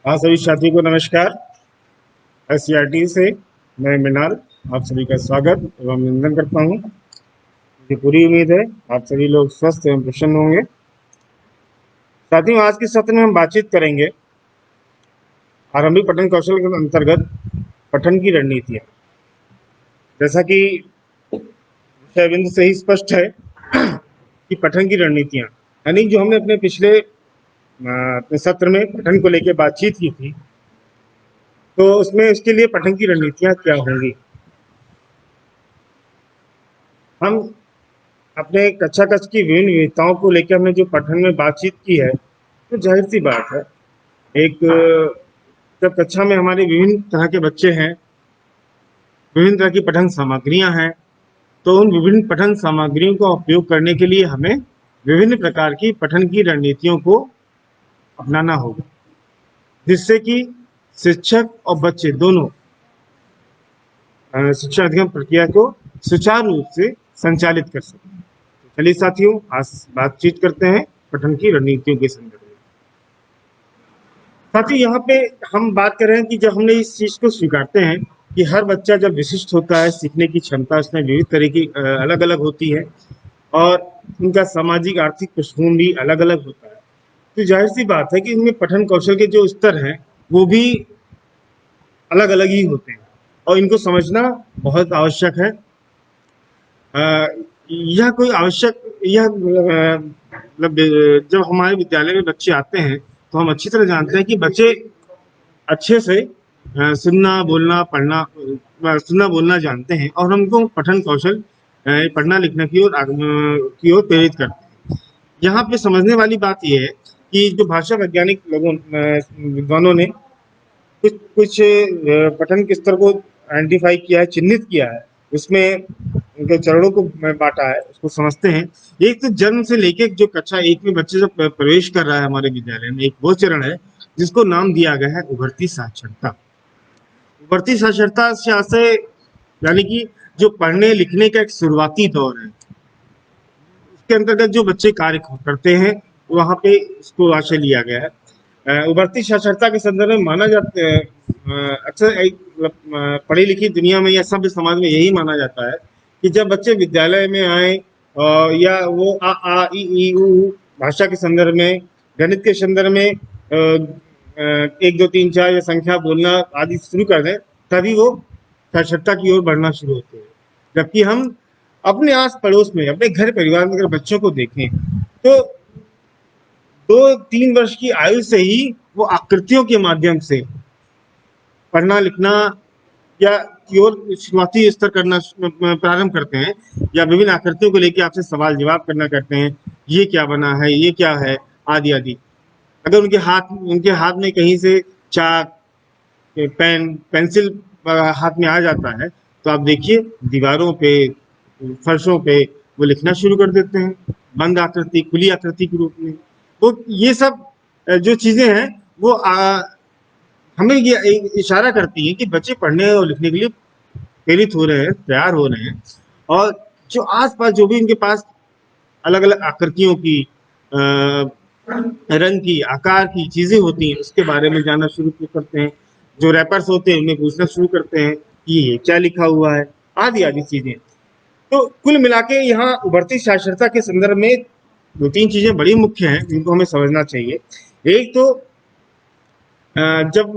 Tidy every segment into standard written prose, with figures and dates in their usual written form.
हाँ, सभी साथियों को नमस्कार। एससीईआरटी से मैं मृणाल आप सभी का स्वागत एवं अभिनंदन करता हूँ। मुझे पूरी उम्मीद है आप सभी लोग स्वस्थ एवं प्रसन्न होंगे। साथियों, आज के सत्र में हम बातचीत करेंगे आरंभिक पठन कौशल के अंतर्गत पठन की रणनीतियाँ। जैसा कि विषय बिंदु से ही स्पष्ट है कि पठन की रणनीतियाँ यानी जो हमने अपने पिछले अपने सत्र में पठन को लेकर बातचीत की थी, तो उसमें उसके लिए पठन की रणनीतियाँ क्या होंगी। हम अपने कक्षा कक्ष की विभिन्न विविधताओं को लेकर हमने जो पठन में बातचीत की है, तो जाहिर सी बात है एक जब कक्षा में हमारे विभिन्न तरह के बच्चे हैं, विभिन्न तरह की पठन सामग्रियां हैं, तो उन विभिन्न पठन सामग्रियों का उपयोग करने के लिए हमें विभिन्न प्रकार की पठन की रणनीतियों को अपनाना होगा, जिससे कि शिक्षक और बच्चे दोनों शिक्षा अधिगम प्रक्रिया को सुचारू रूप से संचालित कर सकें। चलिए साथियों, आज बातचीत करते हैं पठन की रणनीतियों के संदर्भ में। साथियों, यहाँ पे हम बात कर रहे हैं कि जब हमने इस चीज को स्वीकारते हैं कि हर बच्चा जब विशिष्ट होता है, सीखने की क्षमता उसमें विविध तरह की अलग अलग होती है और उनका सामाजिक आर्थिक पृष्ठभूमि भी अलग अलग होता है, तो जाहिर सी बात है कि इनमें पठन कौशल के जो स्तर हैं वो भी अलग अलग ही होते हैं और इनको समझना बहुत आवश्यक है। यह कोई आवश्यक यह मतलब जब हमारे विद्यालय में बच्चे आते हैं तो हम अच्छी तरह जानते हैं कि बच्चे अच्छे से सुनना बोलना पढ़ना सुनना बोलना जानते हैं और हमको पठन कौशल पढ़ना लिखना की ओर प्रेरित करते हैं। यहाँ पे समझने वाली बात यह है कि जो भाषा वैज्ञानिक लोगों विद्वानों ने कुछ कुछ पठन के स्तर को आइडेंटिफाई किया है, चिन्हित किया है, उसमें उनके चरणों को बांटा है, उसको समझते हैं। एक तो जन्म से लेके जो कक्षा 1 में बच्चे जब प्रवेश कर रहा है हमारे विद्यालय में, एक वो चरण है जिसको नाम दिया गया है उभरती साक्षरता। उभरती साक्षरता से यानी कि जो पढ़ने लिखने का एक शुरुआती दौर है, उसके अंतर्गत जो बच्चे कार्य करते हैं वहाँ पे इसको आशय लिया गया है। उभरती साक्षरता के संदर्भ में माना जाता है, अक्सर पढ़ी लिखी दुनिया में या सभ्य समाज में यही माना जाता है कि जब बच्चे विद्यालय में आए या वो आ ई ई उ भाषा के संदर्भ में, गणित के संदर्भ में 1 2 3 4 या संख्या बोलना आदि शुरू कर दें, तभी वो साक्षरता की ओर बढ़ना शुरू होते हैं। जबकि हम अपने आस पड़ोस में, अपने घर परिवार में अगर बच्चों को देखें तो 2 3 वर्ष की आयु से ही वो आकृतियों के माध्यम से पढ़ना लिखना या की ओर शुरुआती स्तर करना प्रारंभ करते हैं, या विभिन्न आकृतियों को लेकर आपसे सवाल जवाब करना करते हैं, ये क्या बना है, ये क्या है, आदि आदि। अगर उनके हाथ में कहीं से चाक पेन पेंसिल हाथ में आ जाता है तो आप देखिए दीवारों पे फर्शों पे वो लिखना शुरू कर देते हैं, बंद आकृति खुली आकृति के रूप में। तो ये सब जो चीजें हैं वो हमें ये इशारा करती है कि बच्चे पढ़ने और लिखने के लिए प्रेरित हो रहे हैं, तैयार हो रहे हैं। और जो आसपास जो भी इनके पास अलग अलग आकृतियों की रंग की आकार की चीजें होती हैं उसके बारे में जानना शुरू करते हैं। जो रैपर्स होते हैं उन्हें पूछना शुरू करते हैं कि ये क्या लिखा हुआ है, आदि आदि चीजें। तो कुल मिला के यहाँ उभरती साक्षरता के संदर्भ में 2 3 चीजें बड़ी मुख्य हैं जिनको हमें समझना चाहिए। एक तो जब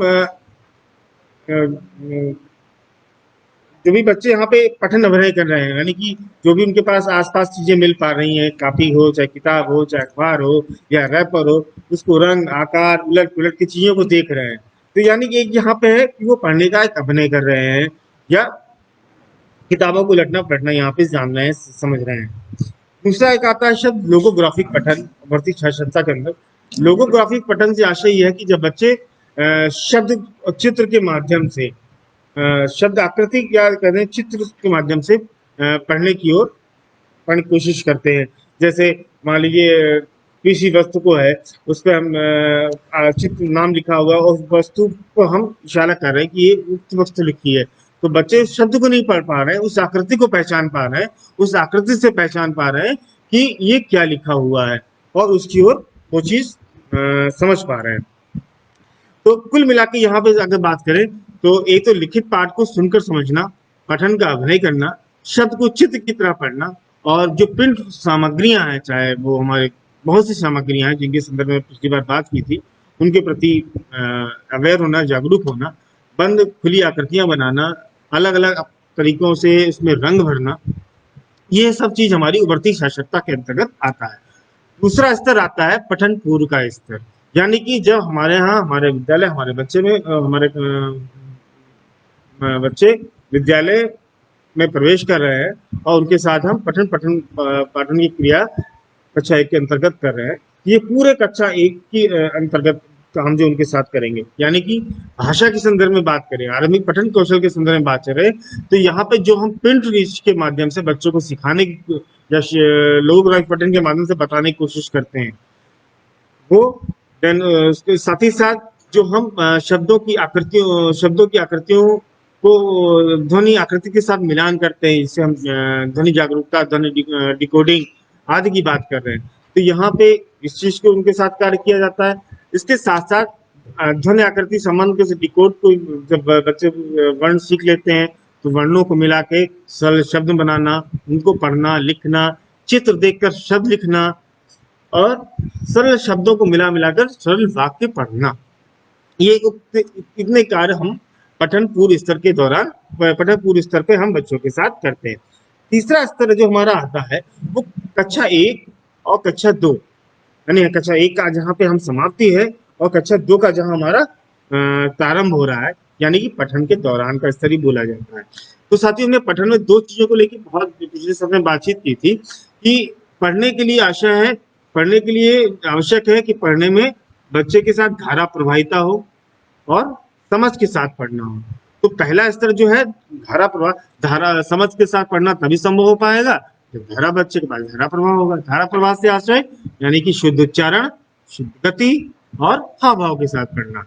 जो भी बच्चे यहाँ पे पठन अभिनय कर रहे हैं, यानी कि जो भी उनके पास आसपास चीजें मिल पा रही हैं, कापी हो चाहे किताब हो चाहे अखबार हो या रैपर हो, उसको रंग आकार उलट पुलट की चीजों को देख रहे हैं, तो यानी कि एक यहाँ पे है कि वो पढ़ने का एक अभिनय कर रहे हैं या किताबों को उलटना पलटना यहाँ पे जान रहे हैं, समझ रहे हैं। दूसरा एक आता है शब्द लोगोग्राफिक पठन। बढ़ती साक्षरता के अंदर लोगोग्राफिक पठन से आशय यह है कि जब बच्चे शब्द और चित्र के माध्यम से शब्द आकृति या कहते हैं चित्र के माध्यम से पढ़ने की कोशिश करते हैं। जैसे मान लीजिए किसी वस्तु को है, उस पर हम चित्र नाम लिखा हुआ और उस वस्तु को हम इशारा कर रहे हैं कि ये उक्त वस्तु लिखी है, तो बच्चे उस शब्द को नहीं पढ़ पा रहे हैं, उस आकृति को पहचान पा रहे हैं, उस आकृति से पहचान पा रहे हैं कि ये क्या लिखा हुआ है और उसकी ओर वो चीज समझ पा रहे हैं। तो कुल मिला के यहाँ पे अगर बात करें तो एक तो लिखित पाठ को सुनकर समझना, पठन का अभिनय करना, शब्द को चित्र की तरह पढ़ना, और जो प्रिंट सामग्रियां हैं, चाहे वो हमारे बहुत सी सामग्रियां हैं जिनके संदर्भ में पिछली बार बात की थी, उनके प्रति अवेयर होना, जागरूक होना, बंद खुली आकृतियां बनाना, अलग अलग तरीकों से इसमें रंग भरना, ये सब चीज हमारी उभरती साक्षरता के अंतर्गत आता है। दूसरा स्तर आता है पठन पूर्व का स्तर, यानी कि जब हमारे यहाँ हमारे विद्यालय हमारे बच्चे में हमारे बच्चे विद्यालय में प्रवेश कर रहे हैं और उनके साथ हम पठन पठन पाठन की क्रिया कक्षा एक के अंतर्गत कर रहे हैं। ये पूरे कक्षा एक की अंतर्गत हम जो उनके साथ करेंगे, यानी कि भाषा के संदर्भ में बात करें, आरंभिक पठन कौशल के संदर्भ में बात करें, तो यहाँ पे जो हम प्रिंट रीच के माध्यम से बच्चों को सिखाने की या लघु पठन के माध्यम से बताने की कोशिश करते हैं, वो देन उसके साथ ही साथ जो हम शब्दों की आकृतियों को ध्वनि आकृति के साथ मिलान करते हैं, जिससे हम ध्वनि जागरूकता, ध्वनि डिकोडिंग आदि की बात कर रहे हैं, तो यहाँ पे इस चीज को उनके साथ कार्य किया जाता है। इसके साथ साथ ध्वनि आकृति संबंध के डिकोड को जब बच्चे वर्ण सीख लेते हैं तो वर्णों को मिला के सरल शब्द बनाना, उनको पढ़ना, लिखना, चित्र देखकर शब्द लिखना, और सरल शब्दों को मिला मिलाकर सरल वाक्य पढ़ना, ये इतने कार्य हम पठन पूर्व स्तर के दौरान पठन पूर्व स्तर पे हम बच्चों के साथ करते हैं। तीसरा स्तर जो हमारा आता है वो कक्षा एक और कक्षा दो, यानी कक्षा एक का जहाँ पे हम समाप्ति है और कक्षा दो का जहाँ हमारा प्रारंभ हो रहा है, यानी कि पठन के दौरान का स्तर ही बोला जाता है। तो साथियों, हमने पठन में दो चीजों को लेकर बहुत पिछले समय बातचीत की थी कि पढ़ने के लिए आशा है, पढ़ने के लिए आवश्यक है कि पढ़ने में बच्चे के साथ धारा प्रवाहिता हो और समझ के साथ पढ़ना हो। तो पहला स्तर जो है धारा समझ के साथ पढ़ना तभी संभव हो पाएगा जब धारा बच्चे के पास धारा प्रवाह होगा। धारा प्रवाह से आशय यानी कि शुद्ध उच्चारण, शुद्ध गति और हाव भाव के साथ पढ़ना।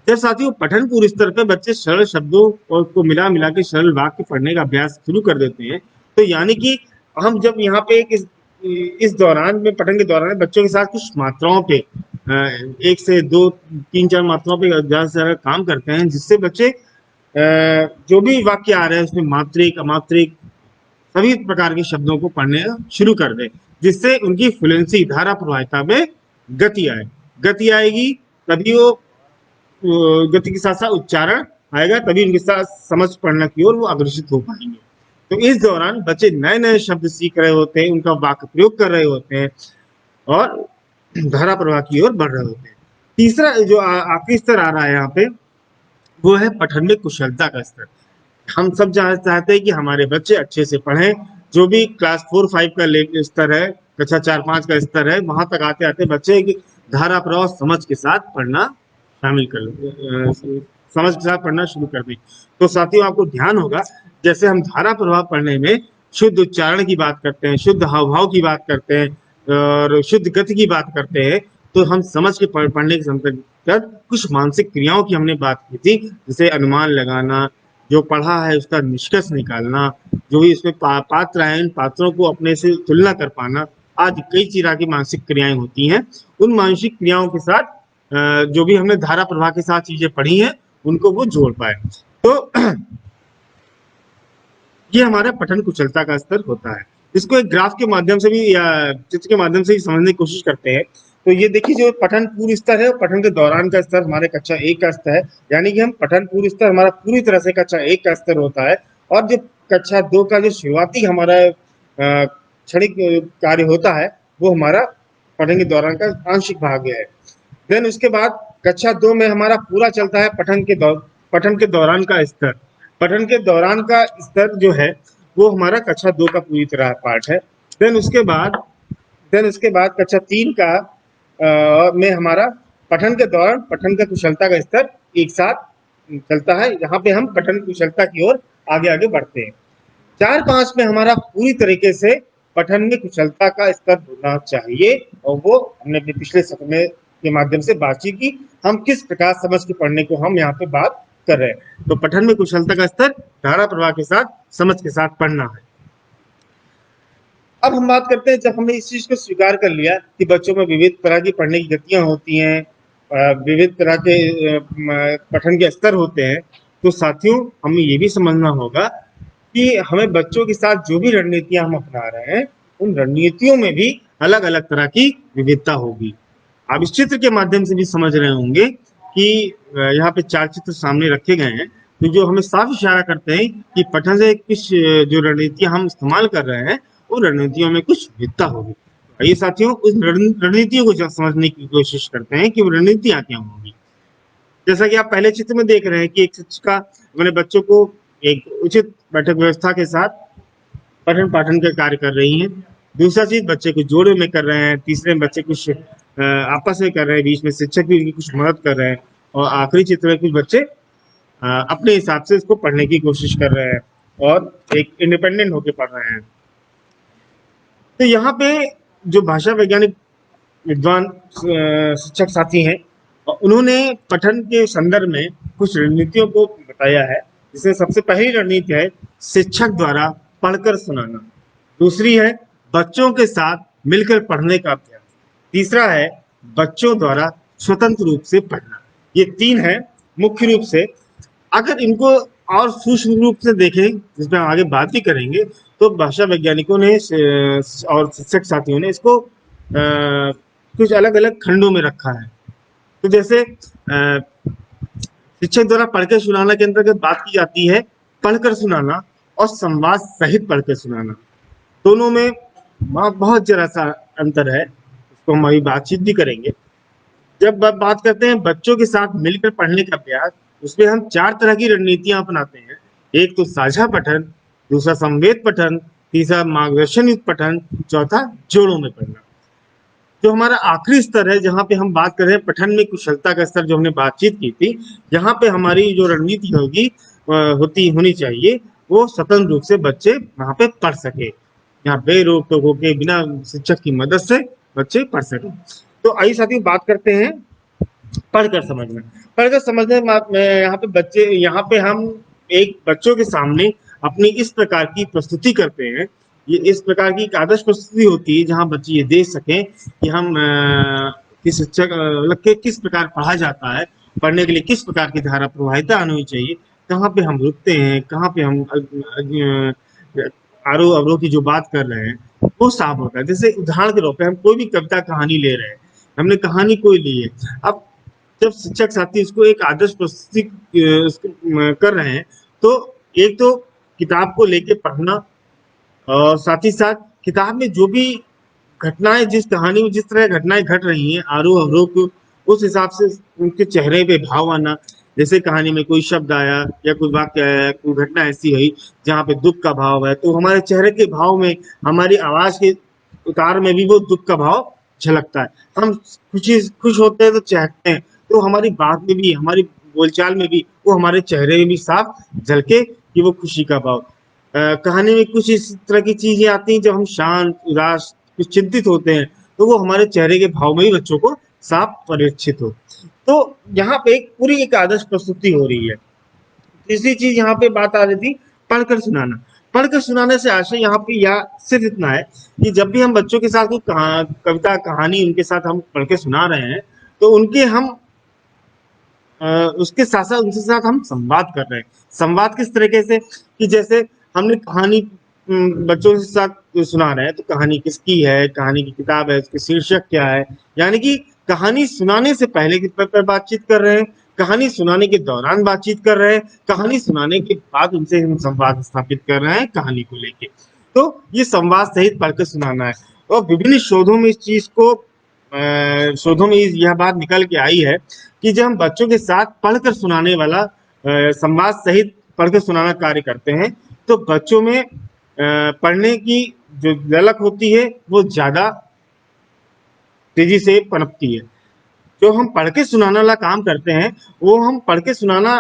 जब साथियों पठन पूर्व स्तर पर बच्चे सरल शब्दों को मिला मिला के सरल वाक्य पढ़ने का अभ्यास शुरू कर देते हैं, तो यानी कि हम जब यहाँ पे इस दौरान में पठन के दौरान बच्चों के साथ कुछ मात्राओं पे एक से दो तीन चार मात्राओं पे ज्यादा से ज्यादा काम करते हैं, जिससे बच्चे जो भी वाक्य आ रहे हैं उसमें मात्रिक, अमात्रिक सभी प्रकार के शब्दों को पढ़ने शुरू कर दें, जिससे उनकी फ्लुएंसी, धारा प्रवाहिता में गति आए। गति आएगी तभी वो गति के साथ साथ उच्चारण आएगा, तभी उनके साथ समझ पढ़ना की ओर वो अग्रसित हो पाएंगे। तो इस दौरान बच्चे नए नए शब्द सीख रहे होते हैं, उनका वाक्य प्रयोग कर रहे होते हैं और धारा प्रवाह की ओर बढ़ रहे होते हैं। तीसरा जो आखिरी स्तर आ रहा है यहाँ पे, वो है पठन में कुशलता का स्तर। हम सब चाहते हैं कि हमारे बच्चे अच्छे से पढ़ें। जो भी क्लास 4-5 का स्तर है, कक्षा 4-5 का स्तर है, वहां तक आते आते बच्चे की धारा प्रवाह समझ के साथ पढ़ना शामिल कर समझ के साथ पढ़ना शुरू कर दें। तो साथियों, आपको ध्यान होगा जैसे हम धारा प्रवाह पढ़ने में शुद्ध उच्चारण की बात करते हैं, शुद्ध हाव भाव की बात करते हैं और शुद्ध गति की बात करते हैं, तो हम समझ के पढ़ने के अंतर्गत कुछ मानसिक क्रियाओं की हमने बात की थी, जैसे अनुमान लगाना, जो पढ़ा है उसका निष्कर्ष निकालना, जो भी इसमें पात्र आए, इन पात्रों को अपने से तुलना कर पाना, आदि कई तरह की मानसिक क्रियाएं होती हैं। उन मानसिक क्रियाओं के साथ जो भी हमने धारा प्रवाह के साथ चीजें पढ़ी हैं उनको वो जोड़ पाए। तो ये हमारा पठन कुशलता का स्तर होता है। इसको एक ग्राफ के माध्यम से भी या चित्र के माध्यम से भी समझने की कोशिश करते हैं। तो ये देखिए, जो पठन पूर्व स्तर है, पठन के दौरान का स्तर हमारे कक्षा एक का स्तर है, यानी कि हम पठन पूर्व स्तर हमारा पूरी तरह से कक्षा एक का स्तर होता है, और जो कक्षा दो का जो शुरुआती हमारा क्षणिक कार्य होता है वो हमारा पठन के दौरान का आंशिक भाग है। देन उसके बाद कक्षा दो में हमारा पूरा चलता है पठन के दौरान का स्तर। पठन के दौरान का स्तर जो है वो हमारा कक्षा दो का पूरी तरह पार्ट है। देन उसके बाद कक्षा तीन का में हमारा पठन के दौरान पठन का कुशलता का स्तर एक साथ चलता है। यहाँ पे हम पठन कुशलता की ओर आगे आगे बढ़ते हैं। 4-5 में हमारा पूरी तरीके से पठन में कुशलता का स्तर होना चाहिए, और वो हमने अपने पिछले सत्र में के माध्यम से बातचीत की, हम किस प्रकार समझ के पढ़ने को हम यहाँ पे बात कर रहे हैं। तो पठन में कुशलता का स्तर धारा प्रवाह के साथ समझ के साथ पढ़ना है। अब हम बात करते हैं, जब हमने इस चीज को स्वीकार कर लिया कि बच्चों में विविध तरह की पढ़ने की गतियां होती हैं विविध तरह के पठन के स्तर होते हैं, तो साथियों हमें ये भी समझना होगा कि हमें बच्चों के साथ जो भी रणनीतियां हम अपना रहे हैं, उन रणनीतियों में भी अलग अलग तरह की विविधता होगी। आप इस चित्र के माध्यम से भी समझ रहे होंगे कि यहाँ पे 4 चित्र सामने रखे गए हैं, तो जो हमें साफ इशारा करते हैं कि पठन से कुछ जो रणनीतियां हम इस्तेमाल कर रहे हैं, उन रणनीतियों में कुछ विविधता होगी। आइए साथियों उस रणनीतियों को समझने की कोशिश करते हैं कि वो रणनीतियां क्या होंगी। जैसा कि आप पहले चित्र में देख रहे हैं कि एक शिक्षिका अपने बच्चों को एक उचित बैठक व्यवस्था के साथ पठन पाठन का कार्य कर रही हैं। दूसरा चीज बच्चे कुछ जोड़े में कर रहे हैं, तीसरे में बच्चे कुछ आपस में कर रहे हैं, बीच में शिक्षक भी उनकी कुछ मदद कर रहे हैं, और आखिरी चित्र में कुछ बच्चे अपने हिसाब से इसको पढ़ने की कोशिश कर रहे हैं और एक इंडिपेंडेंट होकर पढ़ रहे हैं। तो यहाँ पे जो भाषा वैज्ञानिक विद्वान शिक्षक साथी हैं, उन्होंने पठन के संदर्भ में कुछ रणनीतियों को बताया है। जिसमें सबसे पहली रणनीति है शिक्षक द्वारा पढ़कर सुनाना, दूसरी है बच्चों के साथ मिलकर पढ़ने का अभ्यास, तीसरा है बच्चों द्वारा स्वतंत्र रूप से पढ़ना। ये 3 है मुख्य रूप से। अगर इनको और सूक्ष्म रूप से देखें, जिसमें हम आगे बात भी करेंगे, तो भाषा वैज्ञानिकों ने और शिक्षक साथियों ने इसको कुछ अलग अलग खंडों में रखा है। तो जैसे शिक्षक द्वारा पढ़कर सुनाना के अंतर्गत बात की जाती है पढ़कर सुनाना और संवाद सहित पढ़कर सुनाना। दोनों में बहुत जरा सा अंतर है, उसको हम अभी बातचीत भी करेंगे। जब बात करते हैं बच्चों के साथ मिलकर पढ़ने का अभ्यास, उसमें हम 4 तरह की रणनीतियां अपनाते हैं। एक तो साझा पठन, दूसरा संवेद पठन, तीसरा मार्गदर्शन युक्त पठन, चौथा जोड़ों में पढ़ना। जो हमारा आखिरी स्तर है, जहाँ पे हम बात कर रहे हैं पठन में कुशलता का स्तर, जो हमने बातचीत की थी, यहाँ पे हमारी जो रणनीति होनी चाहिए, वो स्वतंत्र रूप से बच्चे वहाँ पे पढ़ सके, यहाँ बेरोक टोक होके बिना शिक्षक की मदद से बच्चे पढ़ सके। तो आइए साथियों बात करते हैं पढ़कर समझना। पढ़कर समझने में यहाँ पे हम एक बच्चों के सामने अपनी इस प्रकार की प्रस्तुति करते हैं। ये इस प्रकार की एक आदर्श प्रस्तुति होती है जहाँ बच्चे ये देख सकें कि हम किस शिक्षक किस प्रकार पढ़ा जाता है, पढ़ने के लिए किस प्रकार की धारा प्रवाहिता आनी होनी चाहिए, कहाँ पे हम रुकते हैं, कहाँ पे हम आरोह अवरोह की जो बात कर रहे हैं वो साफ होता है। जैसे उदाहरण के तौर पे हम कोई भी कविता कहानी ले रहे हैं, हमने कहानी कोई ली है, अब जब शिक्षक साथी इसको एक आदर्श प्रस्तुति कर रहे हैं, तो एक तो किताब को लेके पढ़ना, और साथ ही साथ किताब में जो भी घटनाएं, जिस कहानी में जिस तरह घटनाएं घट रही हैं आरोह अवरोह, उस हिसाब से उनके चेहरे पे भाव आना। जैसे कहानी में कोई शब्द आया या कोई वाक्य आया, कोई घटना ऐसी हुई जहाँ पे दुख का भाव है, तो हमारे चेहरे के भाव में, हमारी आवाज के उतार में भी वो दुख का भाव झलकता है। हम खुश होते हैं तो चहकते हैं, तो हमारी बात में भी, हमारी बोलचाल में भी, वो हमारे चेहरे में भी साफ झलके कि वो खुशी का भाव। कहानी में कुछ इस तरह की चीजें आती हैं जब हम शांत, उदास, कुछ चिंतित होते हैं, तो वो हमारे चेहरे के भाव में ही बच्चों को साफ परिलक्षित हो। तो यहाँ पे एक आदर्श प्रस्तुति हो रही है। तीसरी चीज यहाँ पे बात आ रही थी पढ़कर सुनाना। पढ़कर सुनाने से आशय यहाँ पे या सिर्फ इतना है कि जब भी हम बच्चों के साथ कोई कविता कहानी उनके साथ हम पढ़ के सुना रहे हैं, तो उसके साथ साथ उनके साथ हम संवाद कर रहे हैं। संवाद किस तरीके से कि जैसे हमने कहानी बच्चों के साथ सुना रहे हैं, तो कहानी किसकी है, कहानी की किताब है, उसके शीर्षक क्या है, यानी कि कहानी सुनाने से पहले किस पर बातचीत कर रहे हैं, कहानी सुनाने के दौरान बातचीत कर रहे हैं, कहानी सुनाने के बाद उनसे हम संवाद स्थापित कर रहे हैं कहानी को लेके। तो ये संवाद सहित पढ़कर सुनाना है। और विभिन्न शोधों में इस चीज को शोधों में यह बात निकल के आई है कि जब हम बच्चों के साथ पढ़कर सुनाने वाला संवाद सहित पढ़कर सुनाना कार्य करते हैं, तो बच्चों में पढ़ने की जो ललक होती है वो ज्यादा तेजी से पनपती है। जो हम पढ़ के सुनाने वाला काम करते हैं, वो हम पढ़ के सुनाना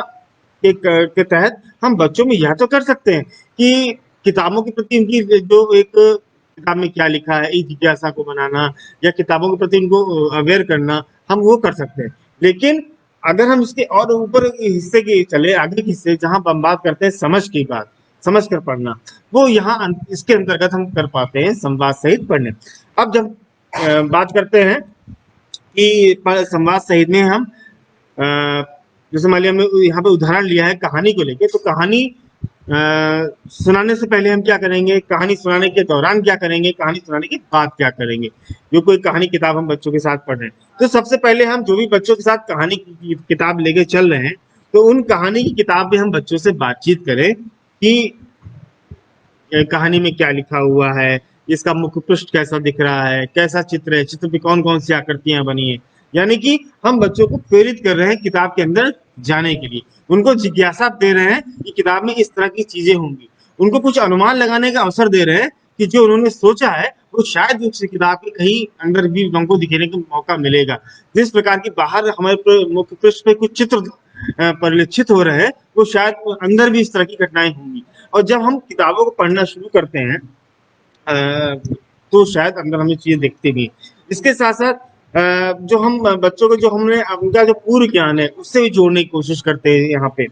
के तहत हम बच्चों में यह तो कर सकते हैं कि किताबों के प्रति उनकी जो एक किताब में क्या लिखा है इस जिज्ञासा को बनाना, या किताबों के प्रति उनको अवेयर करना, हम वो कर सकते हैं। लेकिन अगर हम इसके और ऊपर हिस्से के चले, आगे के हिस्से जहाँ हम बात करते हैं समझ की बात, समझ कर पढ़ना, वो यहाँ इसके अंतर्गत हम कर पाते हैं संवाद सहित पढ़ने। अब जब बात करते हैं कि संवाद सहित में हम अ, जैसे मान लिया हमने यहाँ पे उदाहरण लिया है कहानी को लेके, तो कहानी सुनाने से पहले हम क्या करेंगे, कहानी सुनाने के दौरान क्या करेंगे, कहानी सुनाने के बाद क्या करेंगे। जो कोई कहानी किताब हम बच्चों के साथ पढ़ रहे हैं, तो सबसे पहले हम जो भी बच्चों के साथ कहानी की किताब लेके चल रहे हैं, तो उन कहानी की किताब में हम बच्चों से बातचीत करें कि कहानी में क्या लिखा हुआ है, इसका मुख्य पृष्ठ कैसा दिख रहा है, कैसा चित्र है, चित्र पे कौन कौन सी आकृतियां बनी है। यानी कि हम बच्चों को प्रेरित कर रहे हैं किताब के अंदर जाने के लिए, उनको जिज्ञासा दे रहे हैं कि किताब में इस तरह की चीजें होंगी, उनको कुछ अनुमान लगाने का अवसर दे रहे हैं कि जो उन्होंने सोचा है वो शायद उस किताब के कहीं अंदर भी हमको दिखने का मौका मिलेगा। जिस प्रकार की बाहर हमारे मुख्य पृष्ठ पे कुछ चित्र परिलक्षित हो रहे हैं, वो शायद अंदर भी इस तरह की घटनाएं होंगी। और जब हम किताबों को पढ़ना शुरू करते हैं तो शायद अंदर हमें चीजें दिखती भी। इसके साथ साथ जो हम बच्चों को जो हमने उनका जो पूर्व ज्ञान है उससे भी जोड़ने की कोशिश करते हैं यहाँ पे।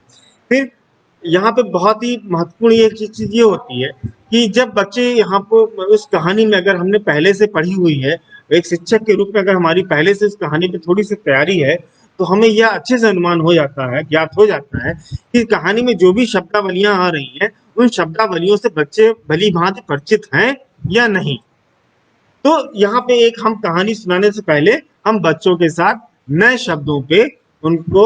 फिर यहाँ पे बहुत ही महत्वपूर्ण एक चीज ये होती है कि जब बच्चे यहाँ को उस कहानी में अगर हमने पहले से पढ़ी हुई है, एक शिक्षक के रूप में अगर हमारी पहले से उस कहानी पे थोड़ी सी तैयारी है, तो हमें यह अच्छे से अनुमान हो जाता है, ज्ञात हो जाता है कि कहानी में जो भी शब्दावलियां आ रही हैं, उन शब्दावलियों से बच्चे भली भांति परिचित हैं या नहीं। तो यहाँ पे एक हम कहानी सुनाने से पहले हम बच्चों के साथ नए शब्दों पे उनको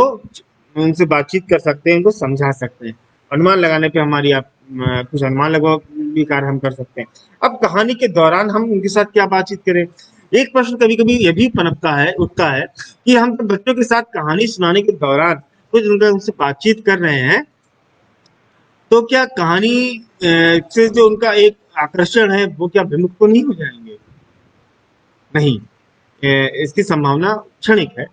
उनसे बातचीत कर सकते हैं, उनको समझा सकते हैं। अनुमान लगाने पे हमारी आप कुछ अनुमान लगा भी कार्य हम कर सकते हैं। अब कहानी के दौरान हम उनके साथ क्या बातचीत करें। एक प्रश्न कभी कभी ये भी पनपता है, उठता है कि हम तो बच्चों के साथ कहानी सुनाने के दौरान कुछ उनसे बातचीत कर रहे हैं, तो क्या कहानी से जो उनका एक आकर्षण है वो क्या विमुख तो नहीं हो जाएंगे। नहीं, इसकी संभावना क्षणिक है।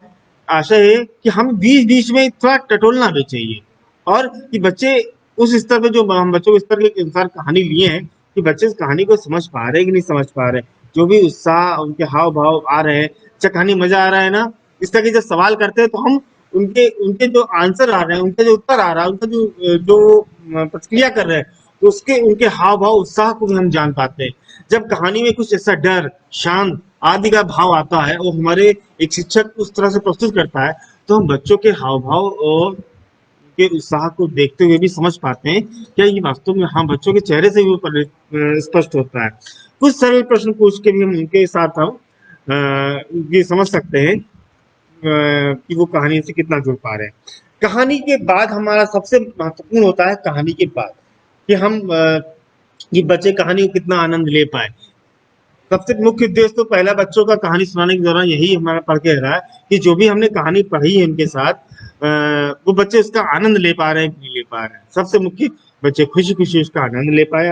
आशा है कि हम बीच बीच में थोड़ा टटोलना भी चाहिए, और कि बच्चे उस स्तर पे जो हम बच्चों के स्तर के अनुसार कहानी लिए हैं, कि बच्चे इस कहानी को समझ पा रहे हैं कि नहीं समझ पा रहे हैं। जो भी उत्साह उनके हाव भाव आ रहे हैं, अच्छा कहानी मजा आ रहा है ना, इस तरह के जब सवाल करते हैं तो हम उनके उनके जो आंसर आ रहे हैं, उनका जो उत्तर आ रहा है, उनका जो जो प्रतिक्रिया कर रहे हैं, तो उसके उनके हाव भाव उत्साह को भी हम जान पाते हैं। जब कहानी में कुछ ऐसा डर, शांत आदि का भाव आता है और हमारे एक शिक्षक उस तरह से प्रस्तुत करता है, तो हम बच्चों के हाव भाव और के उत्साह को देखते हुए भी समझ पाते हैं क्या ये वास्तव में हाँ बच्चों के चेहरे से भी स्पष्ट होता है। कुछ सरल प्रश्न पूछ के भी हम उनके साथ हम ये समझ सकते हैं कि वो कहानी से कितना जुड़ पा रहे हैं। कहानी के बाद हमारा सबसे महत्वपूर्ण होता है कहानी के बाद कि हम कि बच्चे कहानी को कितना आनंद ले पाए। सबसे मुख्य उद्देश्य तो पहला बच्चों का कहानी सुनाने के दौरान यही हमारा पढ़ के रहा है कि जो भी हमने कहानी पढ़ी है उनके साथ वो बच्चे उसका आनंद ले पा रहे हैं कि नहीं ले पा रहे हैं। सबसे मुख्य बच्चे खुशी खुशी उसका आनंद ले पाए।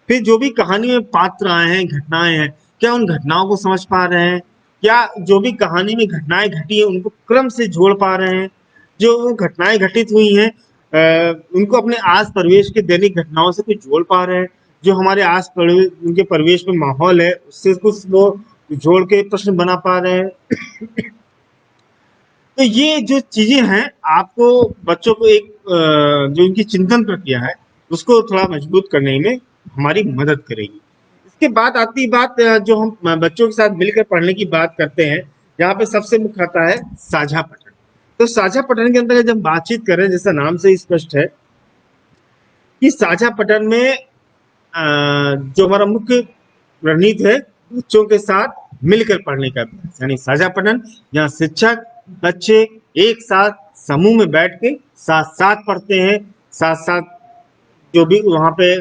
फिर जो भी कहानी में पात्र आए हैं, घटनाएं हैं, क्या उन घटनाओं को समझ पा रहे हैं, क्या जो भी कहानी में घटनाएं घटी है उनको क्रम से जोड़ पा रहे हैं, जो घटनाएं घटित हुई हैं उनको अपने आस परिवेश के दैनिक घटनाओं से कुछ जोड़ पा रहे हैं, जो हमारे आस परिवेश उनके परिवेश में माहौल है उससे कुछ वो जोड़ के प्रश्न बना पा रहे हैं। तो ये जो चीजें हैं आपको बच्चों को एक जो इनकी चिंतन प्रक्रिया है उसको थोड़ा मजबूत करने में हमारी मदद करेगी। इसके बाद आती बात जो हम बच्चों के साथ मिलकर पढ़ने की बात करते हैं, यहाँ पे सबसे मुख्य आता है साझा पठन। तो साझा पठन के अंदर जब बातचीत करें, जैसा नाम से स्पष्ट है कि साझा पठन में जो हमारा मुख्य रणनीति है बच्चों के साथ मिलकर पढ़ने का अभ्यास, यानी साझा पठन जहाँ शिक्षक बच्चे एक साथ समूह में बैठ के साथ साथ पढ़ते हैं, साथ साथ जो भी वहाँ पे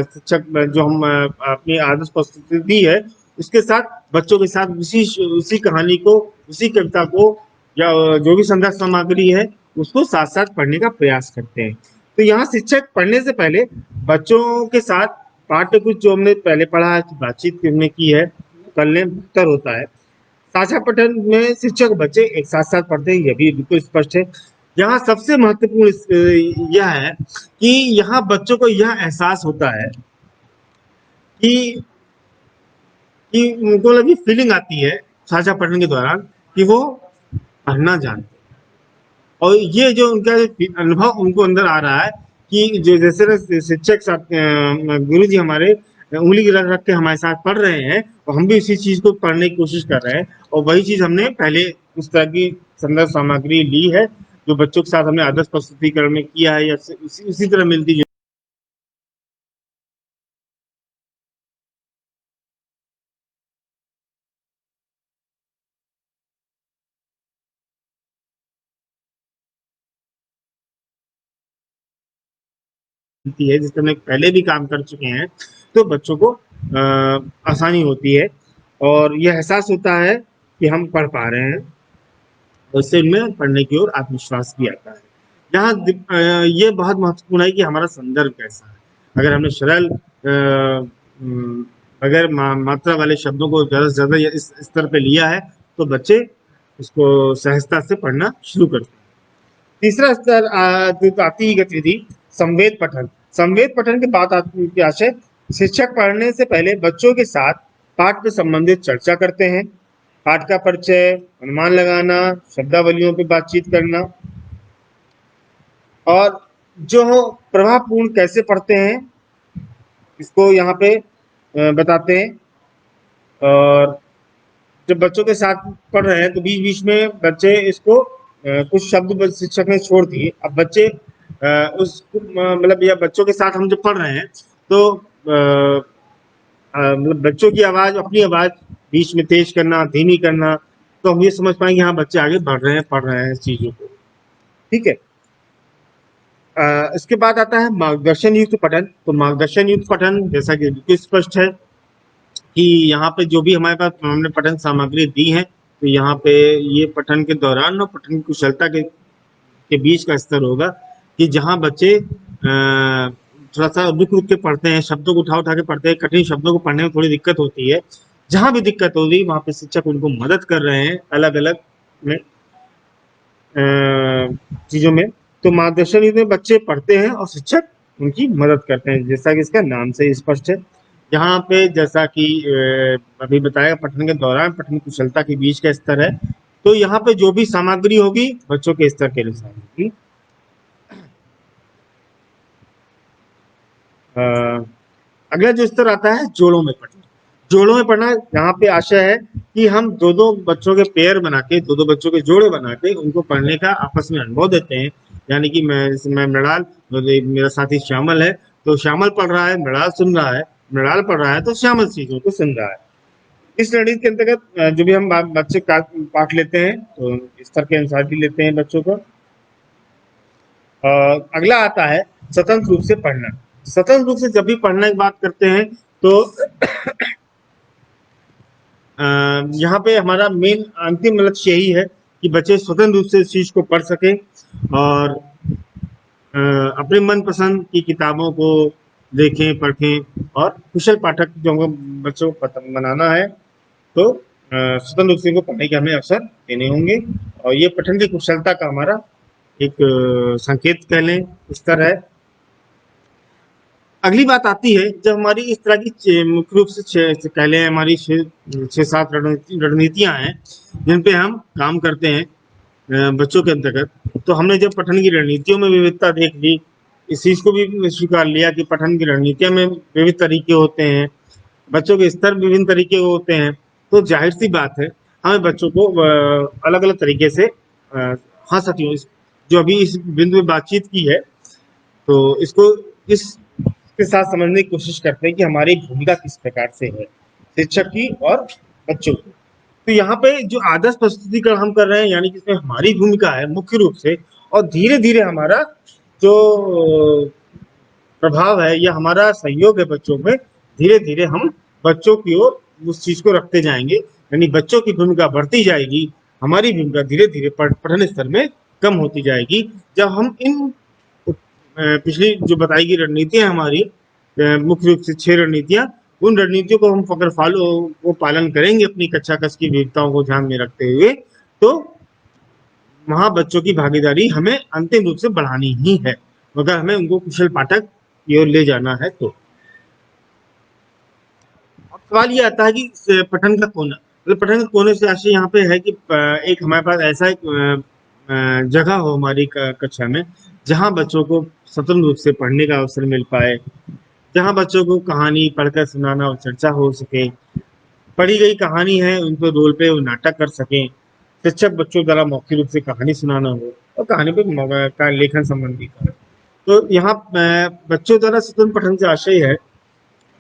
शिक्षक जो हम अपनी आदर्श प्रस्तुति दी है उसके साथ बच्चों के साथ उसी उसी कहानी को, उसी कविता को या जो भी संदर्भ सामग्री है उसको साथ साथ पढ़ने का प्रयास करते हैं। तो यहाँ शिक्षक पढ़ने से पहले बच्चों के साथ पाठ्य कुछ जो हमने पहले पढ़ा है, बातचीत हमने की है, करने बेहतर होता है। साझा पठन में शिक्षक बच्चे एक साथ साथ पढ़ते हैं, यह भी बिल्कुल स्पष्ट है। यहाँ सबसे महत्वपूर्ण यह है कि यहाँ बच्चों को यह एहसास होता है कि उनको लगी फीलिंग आती है साझा पठन के दौरान कि वो पढ़ना जानते हैं, और ये जो उनका अनुभव उनको अंदर आ रहा है कि जो जैसे शिक्षक गुरु जी हमारे उंगली रख रख के हमारे साथ पढ़ रहे हैं और हम भी इसी चीज को पढ़ने की कोशिश कर रहे हैं, और वही चीज हमने पहले उस तरह की संदर्भ सामग्री ली है जो बच्चों के साथ हमने आदर्श प्रस्तुतिकरण में किया है, या उसी तरह मिलती जुलती है, जिससे हम लोग पहले भी काम कर चुके हैं, तो बच्चों को आसानी होती है और यह एहसास होता है कि हम पढ़ पा रहे हैं, उससे उनमें पढ़ने की ओर आत्मविश्वास भी आता है। यहाँ ये बहुत महत्वपूर्ण है कि हमारा संदर्भ कैसा है। अगर हमने सरल अगर मात्रा वाले शब्दों को ज़्यादा से ज़्यादा इस स्तर पे लिया है, तो बच्चे उसको सहजता से पढ़ना शुरू करते हैं। तीसरा स्तर जो आती है गतिविधि, संवेद पठन। संवेद पठन की बात आती है आशय, शिक्षक पढ़ने से पहले बच्चों के साथ पाठ से संबंधित चर्चा करते हैं। पाठ का परिचय, अनुमान लगाना, शब्दावलियों पे बातचीत करना, और जो प्रभावपूर्ण कैसे पढ़ते हैं इसको यहाँ पे बताते हैं। और जब बच्चों के साथ पढ़ रहे हैं तो बीच बीच में बच्चे इसको कुछ शब्द शिक्षक ने छोड़ दिए, अब बच्चे उसको मतलब या बच्चों के साथ हम जब पढ़ रहे हैं तो मतलब बच्चों की आवाज, अपनी आवाज बीच में तेज करना, धीमी करना, तो हम ये समझ पाएंगे हाँ बच्चे आगे बढ़ रहे हैं, पढ़ रहे हैं इस चीजों को। ठीक है। इसके बाद आता है मार्गदर्शन युक्त पठन। तो मार्गदर्शन युक्त पठन जैसा कि बिल्कुल स्पष्ट है कि यहाँ पे जो भी हमारे पास हमने पठन सामग्री दी है, तो यहाँ पे ये पठन के दौरान और पठन की कुशलता के बीच का स्तर होगा कि जहाँ बच्चे थोड़ा सा रुक रुक के पढ़ते हैं, शब्दों को उठा उठा के पढ़ते हैं, कठिन शब्दों को पढ़ने में थोड़ी दिक्कत होती है, जहाँ भी दिक्कत होगी वहाँ पे शिक्षक उनको मदद कर रहे हैं अलग अलग में चीजों में। तो मार्गदर्शन में बच्चे पढ़ते हैं और शिक्षक उनकी मदद करते हैं, जैसा कि इसका नाम से स्पष्ट है। यहाँ पे जैसा कि अभी बताया, पठन के दौरान पठन कुशलता के बीच का स्तर है, तो यहाँ पे जो भी सामग्री होगी बच्चों के स्तर के अनुसार होगी। अगला जो स्तर आता है जोड़ों में पढ़ना। जोड़ों में पढ़ना, यहाँ पे आशय है कि हम दो दो बच्चों के पेयर बना के, दो दो बच्चों के जोड़े बना के उनको पढ़ने का आपस में अनुभव देते हैं। यानी कि मैं मृणाल, मेरा साथी श्यामल है, तो श्यामल पढ़ रहा है, मृणाल सुन रहा है, मृणाल पढ़ रहा है तो श्यामल चीजों को सुन रहा है। इस रणनीति के अंतर्गत जो भी हम बच्चे पाठ लेते हैं तो स्तर के अनुसार भी लेते हैं बच्चों को। अगला आता है स्वतंत्र रूप से पढ़ना। स्वतंत्र रूप से जब भी पढ़ने की बात करते हैं तो यहाँ पे हमारा मेन अंतिम लक्ष्य यही है कि बच्चे स्वतंत्र रूप से इस चीज को पढ़ सके और अपने मनपसंद की किताबों को देखें, पढ़ें, और कुशल पाठक जो हमको बच्चों को बनाना है, तो स्वतंत्र रूप से इनको पढ़ने के हमें अवसर देने होंगे। और ये पठन की कुशलता का हमारा एक संकेत कह लें, स्तर है। अगली बात आती है जब हमारी इस तरह की मुख्य रूप से कह लें हमारी 6-7 रणनीतियां हैं जिन पे हम काम करते हैं बच्चों के अंतर्गत। तो हमने जब पठन की रणनीतियों में विविधता देख ली, इस चीज को भी स्वीकार लिया कि पठन की रणनीतियों में विविध तरीके होते हैं, बच्चों के स्तर विभिन्न तरीके के होते हैं, तो जाहिर सी बात है हमें बच्चों को अलग अलग तरीके से हाँ साथियों, जो अभी इस बिंदु में बातचीत की है, तो इसको इसके साथ समझने की कोशिश करते हैं कि हमारी भूमिका किस प्रकार से है, शिक्षक की और बच्चों की। तो यहाँ पे जो आदर्श प्रस्तुतिकरण हम कर रहे हैं, यानी कि इसमें हमारी भूमिका है मुख्य रूप से, और धीरे धीरे हमारा जो प्रभाव है या हमारा सहयोग है बच्चों में, धीरे धीरे हम बच्चों की ओर उस चीज को रखते जाएंगे, यानी बच्चों की भूमिका बढ़ती जाएगी, हमारी भूमिका धीरे धीरे पठन स्तर में कम होती जाएगी। जब हम इन पिछली जो बताई गई रणनीतियां हमारी मुख्य रूप से 6 रणनीतियां, उन रणनीतियों को हम अगर वो पालन करेंगे अपनी कक्षा कक्ष की विविधताओं को ध्यान में रखते हुए, तो वहां बच्चों की भागीदारी हमें अंतिम रूप से बढ़ानी ही है, अगर हमें उनको कुशल पाठक की ओर ले जाना है तो। अब सवाल ये आता है कि पठन का कोना, मतलब पठन के कोने से आशय यहाँ पे है कि एक हमारे पास ऐसा एक जगह हो हमारी कक्षा में जहाँ बच्चों को स्वतंत्र रूप से पढ़ने का अवसर मिल पाए, जहाँ बच्चों को कहानी पढ़कर सुनाना और चर्चा हो सके, पढ़ी गई कहानी है उनको रोल पे वो नाटक कर सकें, शिक्षक बच्चों द्वारा मौखिक रूप से कहानी सुनाना हो और कहानी पे का लेखन संबंधी कार्य। तो यहाँ बच्चों द्वारा स्वतंत्र पठन से आशय है,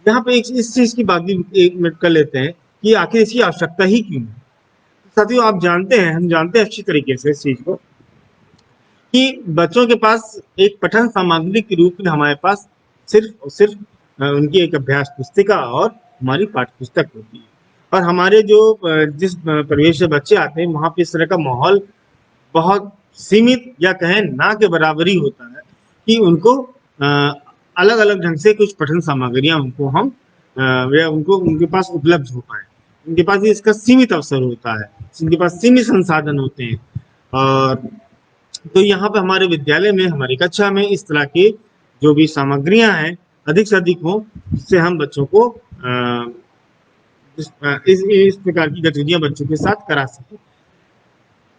यहाँ पे एक इस चीज की बात भी 1 मिनट कर लेते हैं कि आखिर इसकी आवश्यकता ही क्यों है। साथियों आप जानते हैं, हम जानते हैं अच्छी तरीके से इस चीज को कि बच्चों के पास एक पठन सामग्री के रूप में हमारे पास सिर्फ और सिर्फ उनकी एक अभ्यास पुस्तिका और हमारी पाठ्य पुस्तक होती है। और हमारे जो जिस परिवेश से बच्चे आते हैं वहाँ पे इस तरह का माहौल बहुत सीमित या कहें ना के बराबर ही होता है कि उनको अलग अलग ढंग से कुछ पठन सामग्रियां उनको हम या उनको उनके पास उपलब्ध हो पाए। उनके पास इसका सीमित अवसर होता है, उनके पास सीमित संसाधन होते हैं। और तो यहाँ पे हमारे विद्यालय में हमारी कक्षा में इस तरह की जो भी सामग्रियां हैं अधिक से अधिक हो, जिससे हम बच्चों को इस प्रकार की गतिविधियां बच्चों के साथ करा सकें।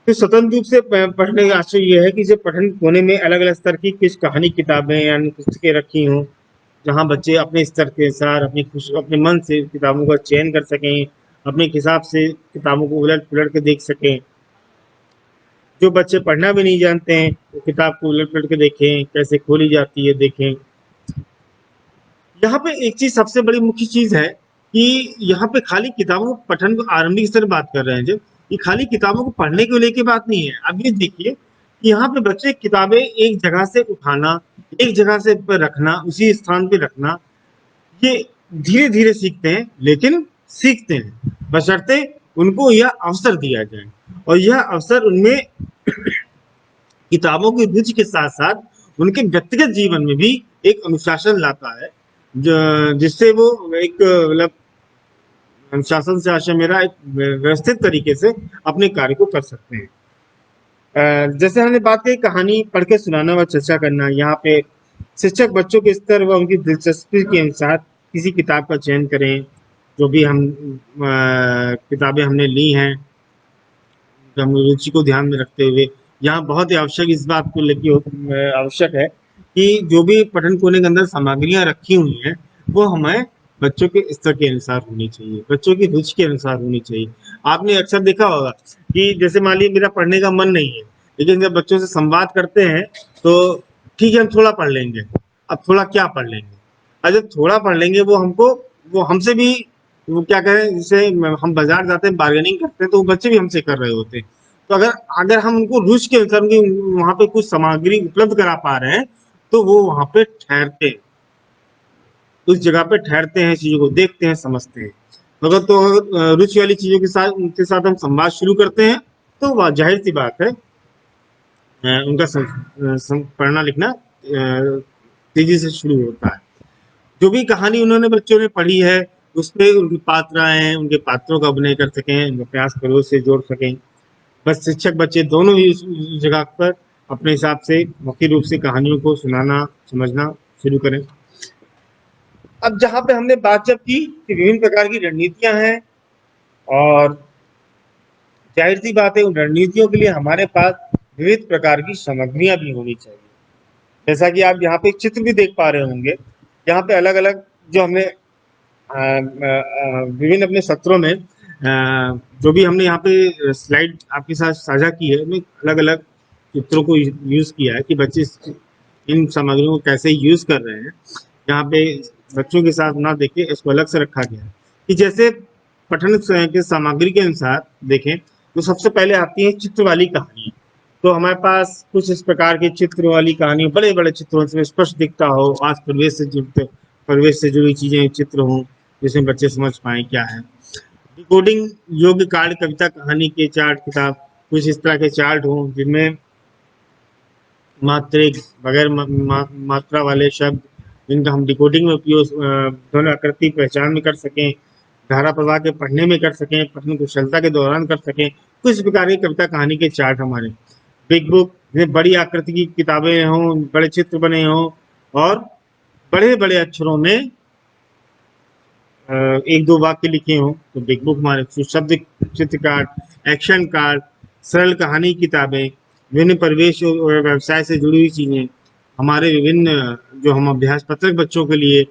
तो स्वतंत्र रूप से पढ़ने का आशय ये है कि जब पठन कोने में अलग अलग स्तर की कुछ कहानी किताबें या पुस्तकें रखी हों, जहाँ बच्चे अपने स्तर के अनुसार अपने मन से किताबों का चयन कर सकें, अपने हिसाब से किताबों को उलट पुलट के देख सकें। जो बच्चे पढ़ना भी नहीं जानते हैं वो किताब को उलट पुलट के देखें, कैसे खोली जाती है देखें। यहाँ पे एक चीज सबसे बड़ी मुख्य चीज है कि यहाँ पे खाली किताबों को पठन को आरंभिक स्तर बात कर रहे हैं, जब ये खाली किताबों को पढ़ने को लेके बात नहीं है। अब ये देखिए कि यहाँ पे बच्चे किताबें एक जगह से उठाना, एक जगह से पर रखना, उसी स्थान पे रखना, ये धीरे धीरे सीखते हैं, लेकिन सीखते हैं बशर्ते उनको यह अवसर दिया जाए। और यह अवसर उनमें किताबों की रुचि के साथ साथ उनके व्यक्तिगत जीवन में भी एक अनुशासन लाता है, जिससे वो एक मतलब अनुशासन से आशय मेरा एक व्यवस्थित तरीके से अपने कार्य को कर सकते हैं। जैसे हमने बात की कहानी पढ़ के सुनाना व चर्चा करना, यहाँ पे शिक्षक बच्चों के स्तर व उनकी दिलचस्पी के अनुसार किसी किताब का चयन करें। जो भी हम किताबें हमने ली हैं रुचि को ध्यान में रखते हुए, यहाँ बहुत ही आवश्यक इस बात को लेके आवश्यक है कि जो भी पठन कोने के अंदर सामग्रियां रखी हुई हैं वो हमें बच्चों के स्तर के अनुसार होनी चाहिए, बच्चों की रुचि के अनुसार होनी चाहिए। आपने अक्सर देखा होगा कि जैसे मान लीजिए मेरा पढ़ने का मन नहीं है, लेकिन जब बच्चों से संवाद करते हैं तो ठीक है हम थोड़ा पढ़ लेंगे, अब थोड़ा क्या पढ़ लेंगे, और जब थोड़ा पढ़ लेंगे वो हमसे भी वो क्या करें, जैसे हम बाजार जाते हैं बार्गेनिंग करते हैं तो वो बच्चे भी हमसे कर रहे होते हैं। तो अगर अगर हम उनको रुचि के अनुसार वहां पे कुछ सामग्री उपलब्ध करा पा रहे हैं तो वो वहां पे ठहरते हैं, उस जगह पे ठहरते हैं, चीजों को देखते हैं, समझते हैं। अगर तो रुचि वाली चीजों के साथ उनके साथ हम संवाद शुरू करते हैं तो वह जाहिर सी बात है उनका पढ़ना लिखना तेजी से शुरू होता है। जो भी कहानी उन्होंने बच्चों ने पढ़ी है उसपे उनकी पात्राएं, उनके पात्रों का अभिनय कर सकें, उनको प्रयास पड़ोस से जोड़ सकें। बस शिक्षक बच्चे दोनों ही उस जगह पर अपने हिसाब से मुख्य रूप से कहानियों को सुनाना समझना शुरू करें। अब जहाँ पे हमने बात जब की कि विभिन्न प्रकार की रणनीतियां हैं और जाहिर सी बात है उन रणनीतियों के लिए हमारे पास विविध प्रकार की सामग्रियां भी होनी चाहिए। जैसा कि आप यहाँ पे एक चित्र भी देख पा रहे होंगे, यहाँ पे अलग अलग जो हमने विभिन्न अपने सत्रों में जो भी हमने यहाँ पे स्लाइड आपके साथ साझा की है, उसमें अलग अलग चित्रों को यूज किया है कि बच्चे इन सामग्रियों को कैसे यूज कर रहे हैं। यहाँ पे बच्चों के साथ ना देखे इसको अलग से रखा गया है कि जैसे पठन के सामग्री के अनुसार देखें तो सबसे पहले आती है चित्र वाली कहानी। तो हमारे पास कुछ इस प्रकार के चित्र वाली कहानी, बड़े बड़े चित्रों से स्पष्ट दिखता हो, आज परिवेश से जुड़ी चीजें चित्र हों जिसमें बच्चे समझ पाए क्या है। डिकोडिंग योग्य कार्ड कविता कहानी के चार्ट किताब कुछ इस तरह के चार्ट हों जिनमें मात्रिक बगैर मात्रा वाले शब्द जिनका हम डिकोडिंग में उपयोग ध्वनि आकृति पहचान में कर सकें, धारा प्रवाह के पढ़ने में कर सकें, पठन कुशलता के दौरान कर सकें। कुछ प्रकार की कविता कहानी के चार्ट हमारे बिग बुक में बड़ी आकृति की किताबें हों, बड़े चित्र बने हों और बड़े बड़े अक्षरों में एक दो वाक्य लिखे हों तो बिग बुक हमारे शब्द चित्र कार्ड, एक्शन कार्ड, सरल कहानी किताबें, विभिन्न परिवेश और व्यवसाय से जुड़ी हुई चीजें, हमारे विभिन्न जो हम अभ्यास पत्रक बच्चों के लिए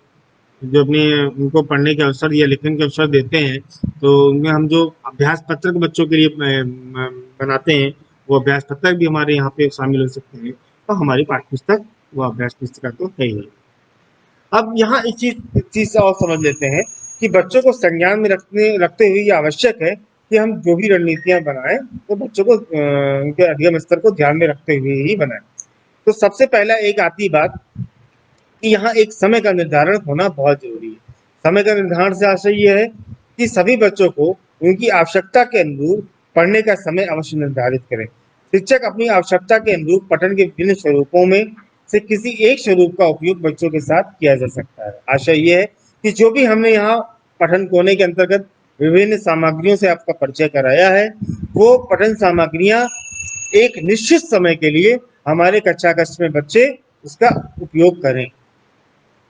जो अपने उनको पढ़ने के अवसर या लिखने के अवसर देते हैं, तो उनमें हम जो अभ्यास पत्रक बच्चों के लिए बनाते हैं, वो अभ्यास पत्रक भी हमारे यहाँ पे शामिल हो सकते हैं। तो हमारी पाठ्य पुस्तक वो अभ्यास पुस्तक तो है ही। अब यहाँ एक चीज से और समझ लेते हैं कि बच्चों को संज्ञान में रखते हुए ये आवश्यक है कि हम जो भी रणनीतियां बनाएं, तो बच्चों को उनके अधिगम स्तर को ध्यान में रखते हुए ही बनाएं। तो सबसे पहला एक आती बात कि यहाँ एक समय का निर्धारण होना बहुत जरूरी है। समय का निर्धारण से आशय ये है कि सभी बच्चों को उनकी आवश्यकता के अनुरूप पढ़ने का समय अवश्य निर्धारित करें। शिक्षक अपनी आवश्यकता के अनुरूप पठन के विभिन्न स्वरूपों में से किसी एक स्वरूप का उपयोग बच्चों के साथ किया जा सकता है। आशय ये है कि जो भी हमने यहाँ पठन कोने के अंतर्गत विभिन्न सामग्रियों से आपका परिचय कराया है, वो पठन सामग्रियां एक निश्चित समय के लिए हमारे कक्षा कक्ष में बच्चे उसका उपयोग करें।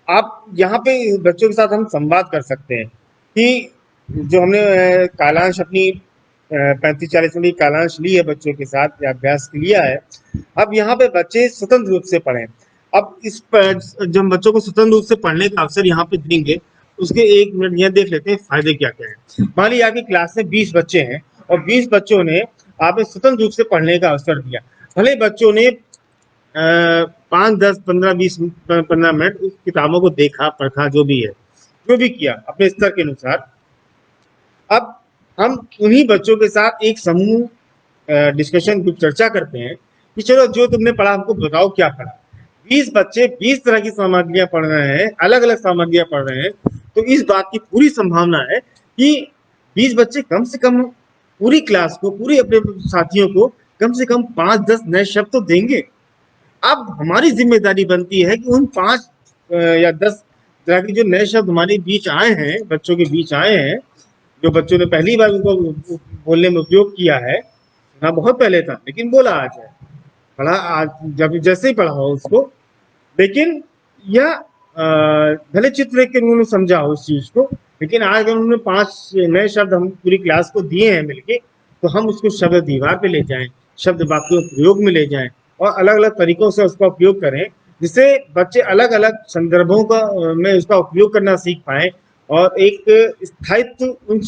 आप यहाँ पे बच्चों के साथ हम संवाद कर सकते हैं कि जो हमने कालांश अपनी 35-40 मिनट की कालांश ली है बच्चों के साथ या अभ्यास लिया है, अब यहाँ पे बच्चे स्वतंत्र रूप से पढ़ें। अब इस पर जब हम बच्चों को स्वतंत्र रूप से पढ़ने का अवसर यहाँ पे देंगे, उसके 1 मिनट यह देख लेते हैं फायदे क्या क्या है। मान लीजिए आपकी क्लास में 20 बच्चे हैं और 20 बच्चों ने आपने स्वतंत्र रूप से पढ़ने का अवसर दिया। भले बच्चों ने 5, 10, 15, 20, 15 मिनट उस किताबों को देखा, पढ़ा, जो भी है, जो भी किया अपने स्तर के अनुसार। अब हम उन्हीं बच्चों के साथ एक समूह डिस्कशन ग्रुप चर्चा करते हैं कि चलो जो तुमने पढ़ा हमको बताओ क्या पढ़ा। 20 बच्चे 20 तरह की सामग्रियां पढ़ रहे हैं, अलग अलग सामग्रियां पढ़ रहे हैं, तो इस बात की पूरी संभावना है कि 20 बच्चे कम से कम पूरी क्लास को, पूरी अपने साथियों को कम से कम 5-10 नए शब्द तो देंगे। अब हमारी जिम्मेदारी बनती है कि उन 5 या 10 तरह के जो नए शब्द हमारे बीच आए हैं, बच्चों के बीच आए हैं, जो बच्चों ने पहली बार उनको बोलने में उपयोग किया है, हाँ बहुत पहले था लेकिन बोला आज है, पढ़ा आज, जब जैसे ही पढ़ा हो उसको, लेकिन यह भले चित्र देख के उन्होंने समझा हो उस चीज को, लेकिन आज अगर उन्होंने 5 नए शब्द हम पूरी क्लास को दिए हैं मिलके, तो हम उसको शब्द दीवार पे ले जाएं, शब्द वाक्यों प्रयोग में ले जाएं और अलग अलग तरीकों से उसका उपयोग करें, जिससे बच्चे अलग अलग संदर्भों का में उसका उपयोग करना सीख पाए और एक स्थायित्व उन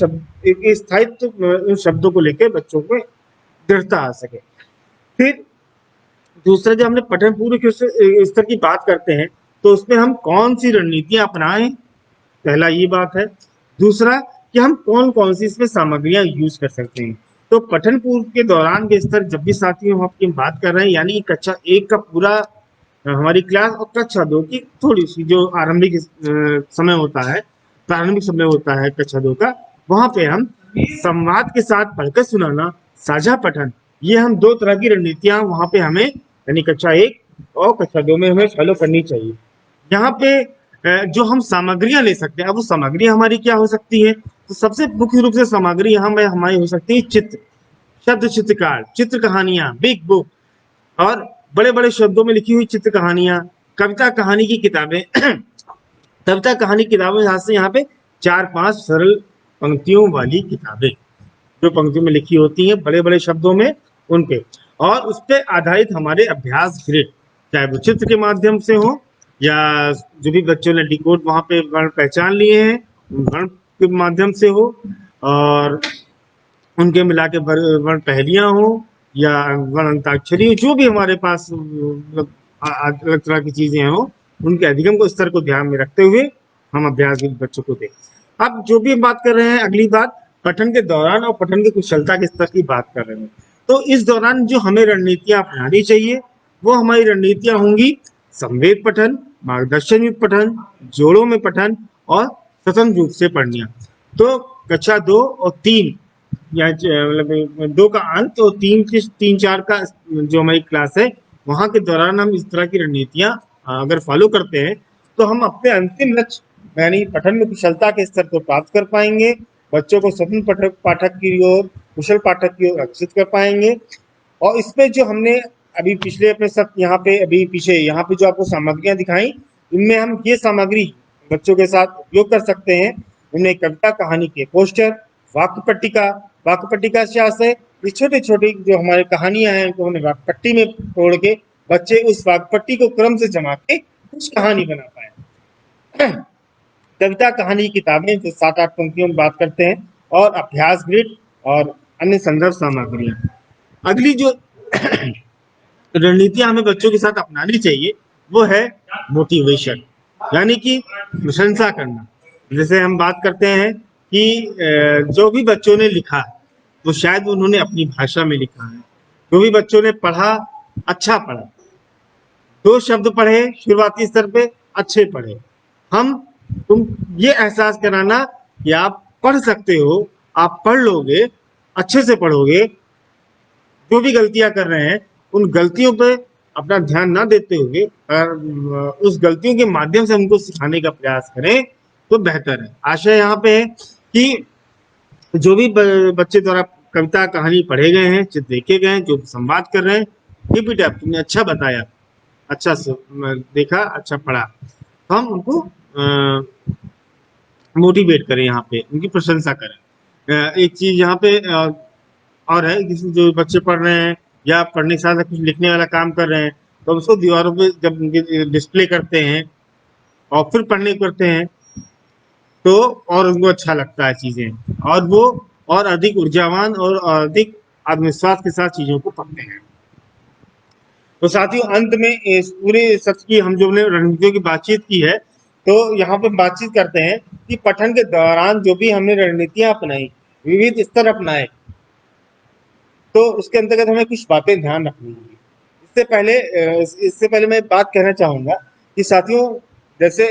शब्दों को लेकर बच्चों को दृढ़ता आ सके। फिर दूसरा, जब हमने पठन पूर्व के स्तर की बात करते हैं, तो उसमें हम कौन सी रणनीतियां अपनाएं, पहला ये बात है। दूसरा कि हम कौन कौन सी इसमें सामग्रियां यूज कर सकते हैं। तो पठन पूर्व के दौरान के स्तर जब भी साथियों हम आपकी बात कर रहे हैं, यानी कक्षा 1 का पूरा हमारी क्लास और कक्षा 2 की थोड़ी सी जो आरंभिक समय होता है, प्रारंभिक समय होता है कक्षा 2 का, वहां पे हम संवाद के साथ पढ़कर सुनाना, साझा पठन, ये हम 2 तरह की रणनीतियां वहां पे हमें, यानी कक्षा 1 और कक्षा 2 में हमें फॉलो करनी चाहिए। यहाँ पे जो हम सामग्रियां ले सकते हैं, अब वो सामग्री हमारी क्या हो सकती है, तो सबसे मुख्य रूप से सामग्री यहाँ में हमारी हो सकती है चित्र, शब्द चित्रकार, चित्र कहानियां, बिग बुक और बड़े बड़े शब्दों में लिखी हुई चित्र कहानियां, कविता कहानी की किताबें कविता कहानी किताबों से यहाँ पे 4-5 सरल पंक्तियों वाली किताबें, जो पंक्तियों में लिखी होती हैं बड़े बड़े शब्दों में, उनपे, और उस पर आधारित हमारे अभ्यास ग्रिड, चाहे वो चित्र के माध्यम से हो या जो भी बच्चों ने डिकोड वहां पे वर्ण पहचान लिए हैं वर्ण के माध्यम से हो, और उनके मिला के वर्ण पहेलियां हो या वर्ण अंताक्षरी हो, जो भी हमारे पास मतलब अलग तरह की चीजें हो, उनके अधिगम को स्तर को ध्यान में रखते हुए हम अभ्यास बच्चों को दें। अब जो भी हम बात कर रहे हैं, अगली बात पठन के दौरान और पठन की कुशलता के स्तर की बात कर रहे हैं, तो इस दौरान जो हमें रणनीतियां अपनानी चाहिए, वो हमारी रणनीतियां होंगी संवेद पठन, मार्गदर्शन युक्त पठन, जोड़ों में पठन और स्वतंत्र रूप से पढ़निया। तो कक्षा 2 और 3 या मतलब 2 का अंत और 3-4 का जो हमारी क्लास है, वहां के दौरान हम इस तरह की रणनीतियां अगर फॉलो करते हैं, तो हम अपने अंतिम लक्ष्य यानी पठन में कुशलता के स्तर को प्राप्त कर पाएंगे, बच्चों को स्वतंत्र पाठक की ओर, कुशल पाठक की ओर अग्रसित कर पाएंगे। और इसमें जो हमने अभी पिछले अपने सब यहाँ पे अभी पीछे यहाँ पे जो आपको सामग्रियां दिखाई, इनमें हम ये सामग्री बच्चों के साथ उपयोग कर सकते हैं। उन्हें कविता कहानी के पोस्टर, वाक्य पट्टिका से आशय ये छोटी छोटी जो हमारी कहानियां हैं, उनको हमने वाक्य पट्टी में तोड़ के बच्चे उस वाक्य पट्टी को क्रम से जमा के कुछ कहानी बना पाए। कविता कहानी किताबें जो 7-8 पंक्तियों में बात करते हैं, और अभ्यास ग्रिड और अन्य संदर्भ सामग्रियां। अगली जो रणनीतियां हमें बच्चों के साथ अपनानी चाहिए वो है मोटिवेशन, यानी कि प्रशंसा करना। जैसे हम बात करते हैं कि जो भी बच्चों ने लिखा वो शायद उन्होंने अपनी भाषा में लिखा है, जो भी बच्चों ने पढ़ा अच्छा पढ़ा, 2 शब्द पढ़े शुरुआती स्तर पे अच्छे पढ़े, हम तुम ये एहसास कराना कि आप पढ़ सकते हो, आप पढ़ लोगे, अच्छे से पढ़ोगे, जो भी गलतियां कर रहे हैं उन गलतियों पे अपना ध्यान ना देते हुए और उस गलतियों के माध्यम से उनको सिखाने का प्रयास करें तो बेहतर है। आशय यहाँ पे है कि जो भी बच्चे द्वारा कविता कहानी पढ़े गए हैं, चित्र देखे गए हैं, जो संवाद कर रहे हैं, ये बेटा तुमने अच्छा बताया, अच्छा देखा, अच्छा पढ़ा, हम उनको मोटिवेट करें, यहाँ पे उनकी प्रशंसा करें। एक चीज यहाँ पे और है, किसी जो बच्चे पढ़ रहे हैं या पढ़ने के साथ कुछ लिखने वाला काम कर रहे हैं तो उसको दीवारों पे जब डिस्प्ले करते हैं और फिर पढ़ने करते हैं तो और उनको अच्छा लगता है चीजें, और वो और अधिक ऊर्जावान और अधिक आत्मविश्वास के साथ चीजों को पढ़ते हैं। तो साथियों, अंत में इस पूरे सत्र की हम जो रणनीतियों की बातचीत की है, तो यहाँ पे बातचीत करते हैं कि पठन के दौरान जो भी हमने रणनीतियां अपनाई, विविध स्तर अपनाए, तो उसके अंतर्गत हमें कुछ बातें ध्यान रखनी होगी। इससे पहले मैं बात कहना चाहूंगा कि साथियों, जैसे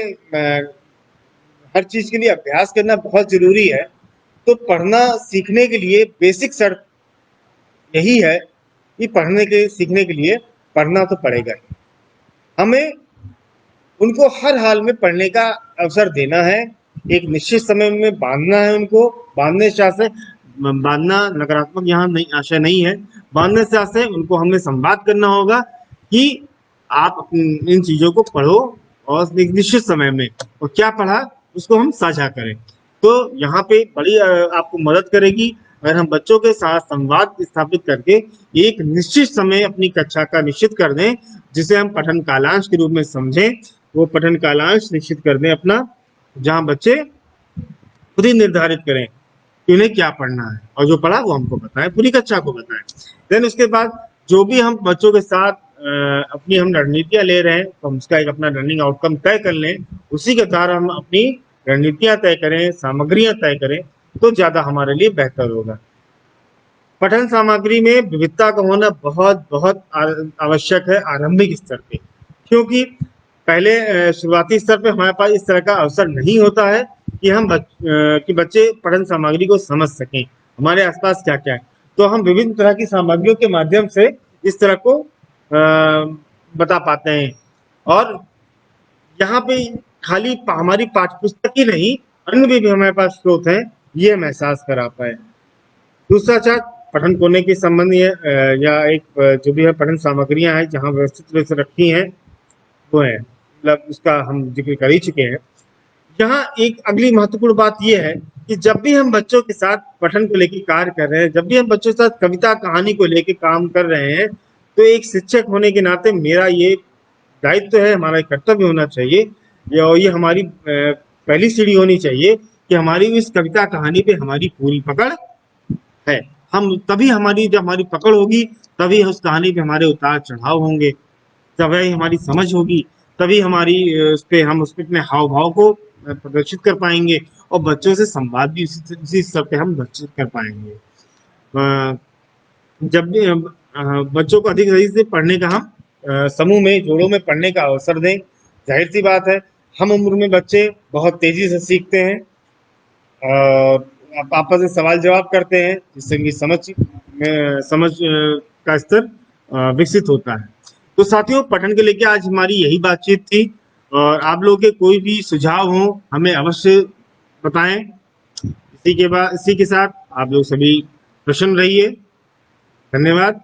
हर चीज के लिए अभ्यास करना बहुत जरूरी है, तो पढ़ना सीखने के लिए बेसिक शर्त यही है कि पढ़ने के सीखने के लिए पढ़ना तो पड़ेगा ही। हमें उनको हर हाल में पढ़ने का अवसर देना है, एक निश्चित समय में बांधना है उनको, बांधना नकारात्मक यहाँ नहीं, आशय नहीं है, बांधने से उनको हमें संवाद करना होगा कि आप इन चीजों को पढ़ो और एक निश्चित समय में, और क्या पढ़ा उसको हम साझा करें। तो यहाँ पे बड़ी आपको मदद करेगी अगर हम बच्चों के साथ संवाद स्थापित करके एक निश्चित समय अपनी कक्षा का निश्चित कर दें, जिसे हम पठन कालांश के रूप में समझें। वो पठन कालांश निश्चित कर दें अपना, जहाँ बच्चे खुद ही निर्धारित करें कि उन्हें क्या पढ़ना है, और जो पढ़ा वो हमको बताएं, पूरी कक्षा को बताएं। देन उसके बाद जो भी हम बच्चों के साथ अपनी हम रणनीतियां ले रहे हैं, तो हम उसका एक अपना रनिंग आउटकम तय कर लें, उसी के द्वारा हम अपनी रणनीतियां तय करें, सामग्रियां तय करें, तो ज्यादा हमारे लिए बेहतर होगा। पठन सामग्री में विविधता का होना बहुत बहुत आवश्यक है आरंभिक स्तर पे, क्योंकि पहले शुरुआती स्तर पे हमारे पास इस तरह का अवसर नहीं होता है कि कि बच्चे पठन सामग्री को समझ सकें, हमारे आसपास क्या क्या है। तो हम विभिन्न तरह की सामग्रियों के माध्यम से इस तरह को बता पाते हैं, और यहाँ पे खाली हमारी पाठ्यपुस्तक ही नहीं, अन्य भी हमारे पास स्रोत हैं, ये हम एहसास करा पाए। दूसरा चार्ट पठन कोने के संबंध या एक जो भी है पठन सामग्रियां हैं जहाँ व्यवस्थित रूप से रखी हैं वो है, मतलब उसका हम जिक्र कर ही चुके हैं। यहाँ एक अगली महत्वपूर्ण बात यह है कि जब भी हम बच्चों के साथ पठन को लेकर कार्य कर रहे हैं, जब भी हम बच्चों के साथ कविता कहानी को लेकर काम कर रहे हैं, तो एक शिक्षक होने के नाते मेरा ये दायित्व है, हमारा कर्तव्य होना चाहिए, और ये हमारी पहली सीढ़ी होनी चाहिए कि हमारी इस कविता कहानी पे हमारी पूरी पकड़ है। हम तभी जब हमारी पकड़ होगी, तभी उस कहानी पे हमारे उतार चढ़ाव होंगे, तभी हमारी समझ होगी, तभी हमारी हम उस पे अपने हाव भाव को प्रदर्शित कर पाएंगे, और बच्चों से संवाद भी उसी स्तर पे हम बातचीत कर पाएंगे। जब भी बच्चों को अधिक से पढ़ने का हम समूह में, जोड़ों में पढ़ने का अवसर दें। जाहिर सी बात है, हम उम्र में बच्चे बहुत तेजी से सीखते हैं और आपस में सवाल जवाब करते हैं, जिससे उनकी समझ का स्तर विकसित होता है। तो साथियों, पठन के लेके आज हमारी यही बातचीत थी, और आप लोगों के कोई भी सुझाव हो हमें अवश्य बताएं। इसी के साथ आप लोग सभी प्रसन्न रहिए। धन्यवाद।